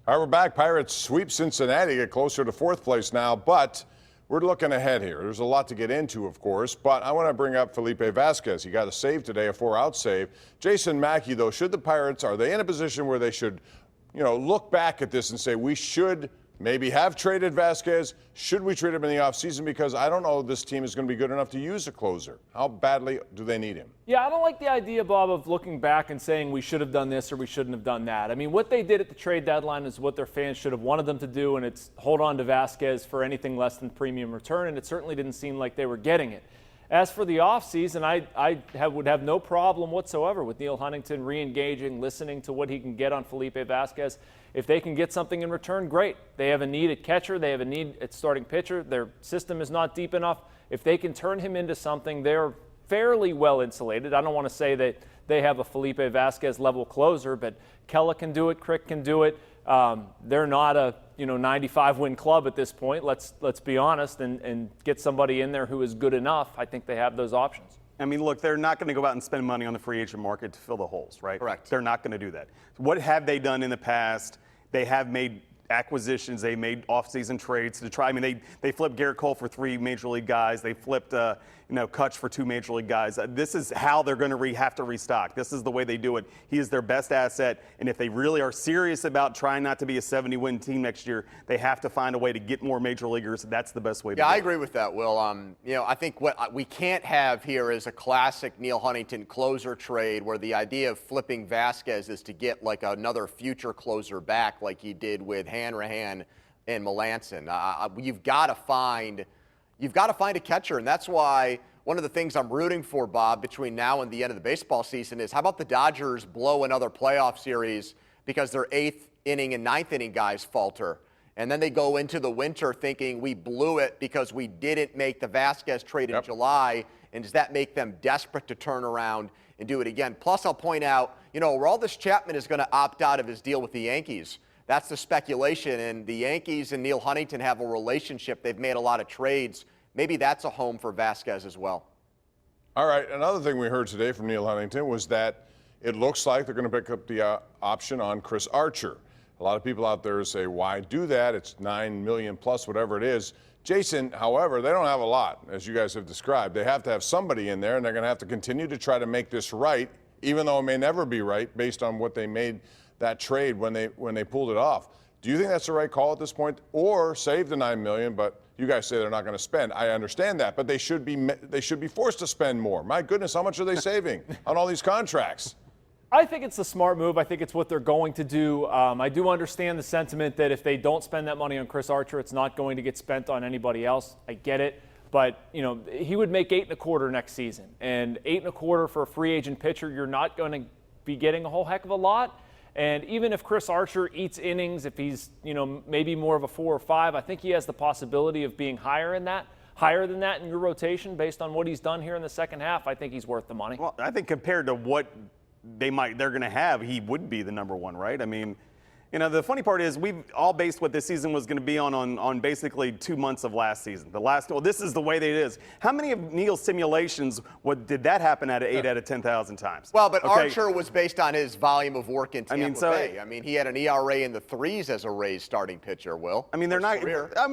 All right, we're back. Pirates sweep Cincinnati, get closer to fourth place now, but we're looking ahead here. There's a lot to get into, of course, but I want to bring up Felipe Vasquez. He got a save today, a 4-out save. Jason Mackey, though, should the Pirates, are they in a position where they should, look back at this and say we should maybe have traded Vasquez? Should we trade him in the offseason? Because I don't know this team is going to be good enough to use a closer. How badly do they need him? Yeah, I don't like the idea, Bob, of looking back and saying we should have done this or we shouldn't have done that. I mean, what they did at the trade deadline is what their fans should have wanted them to do, and it's hold on to Vasquez for anything less than premium return, and it certainly didn't seem like they were getting it. As for the offseason, I would have no problem whatsoever with Neil Huntington re-engaging, listening to what he can get on Felipe Vasquez. If they can get something in return, great. They have a need at catcher. They have a need at starting pitcher. Their system is not deep enough. If they can turn him into something, they're fairly well insulated. I don't want to say that they have a Felipe Vasquez level closer, but Kella can do it, Crick can do it. They're not a 95-win club at this point. Let's be honest and get somebody in there who is good enough. I think they have those options. I mean, look, they're not going to go out and spend money on the free agent market to fill the holes, right? Correct. They're not going to do that. What have they done in the past? They have made acquisitions. They made offseason trades to try. I mean, they flipped Garrett Cole for 3 major league guys. They flipped, Kutch for 2 major league guys. This is how they're going to have to restock. This is the way they do it. He is their best asset. And if they really are serious about trying not to be a 70-win team next year, they have to find a way to get more major leaguers. That's the best way to do it. Yeah, I agree with that, Will. I think what we can't have here is a classic Neil Huntington closer trade where the idea of flipping Vasquez is to get like another future closer back like he did with Hanrahan and Melanson. You've got to find a catcher, and that's why one of the things I'm rooting for, Bob, between now and the end of the baseball season is how about the Dodgers blow another playoff series because their 8th inning and 9th inning guys falter, and then they go into the winter thinking we blew it because we didn't make the Vasquez trade in July, and does that make them desperate to turn around and do it again? Plus, I'll point out, Aroldis Chapman is going to opt out of his deal with the Yankees. That's the speculation, and the Yankees and Neil Huntington have a relationship. They've made a lot of trades. Maybe that's a home for Vasquez as well. All right, another thing we heard today from Neil Huntington was that it looks like they're going to pick up the option on Chris Archer. A lot of people out there say, why do that? It's $9 million plus, whatever it is. Jason, however, they don't have a lot, as you guys have described. They have to have somebody in there, and they're going to have to continue to try to make this right, even though it may never be right based on what they made that trade when they pulled it off. Do you think that's the right call at this point, or save the $9 million? But you guys say they're not going to spend. I understand that, but they should be forced to spend more. My goodness, how much are they saving on all these contracts? I think it's a smart move. I think it's what they're going to do. I do understand the sentiment that if they don't spend that money on Chris Archer, it's not going to get spent on anybody else. I get it. But, he would make $8.25 next season. And $8.25 for a free agent pitcher, you're not going to be getting a whole heck of a lot. And even if Chris Archer eats innings, if he's, maybe more of a 4 or 5, I think he has the possibility of being higher than that in your rotation based on what he's done here in the second half. I think he's worth the money. Well, I think compared to what they're going to have, he would be the number 1, right? I mean, the funny part is we've all based what this season was going to be on basically 2 months of last season. This is the way that it is. How many of Neil's simulations did that happen at 8 out of 10,000 times? Well, but okay. Archer was based on his volume of work in Tampa Bay. I mean, he had an ERA in the 3s as a Rays starting pitcher, Will. I mean, they're not. I'm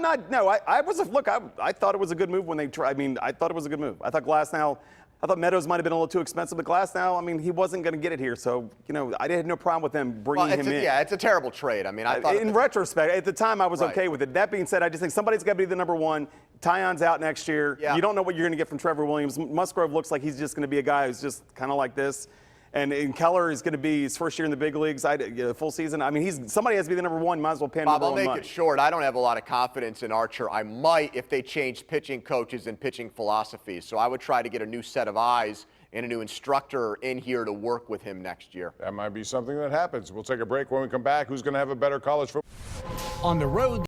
not. No, I thought it was a good move when they tried. I mean, I thought it was a good move. I thought Meadows might have been a little too expensive, but Glasnow, I mean, he wasn't going to get it here. So, I had no problem with them bringing him in. Yeah, it's a terrible trade. I mean, I thought in retrospect, at the time, I was okay with it. That being said, I just think somebody's got to be the number 1. Tyon's out next year. Yeah. You don't know what you're going to get from Trevor Williams. Musgrove looks like he's just going to be a guy who's just kind of like this. And Keller is going to be his first year in the big leagues, full season. I mean, somebody has to be the number 1. Might as well pay him number 1 money. I'll make it short. I don't have a lot of confidence in Archer. I might if they changed pitching coaches and pitching philosophies. So I would try to get a new set of eyes and a new instructor in here to work with him next year. That might be something that happens. We'll take a break. When we come back, who's going to have a better college football? On the road.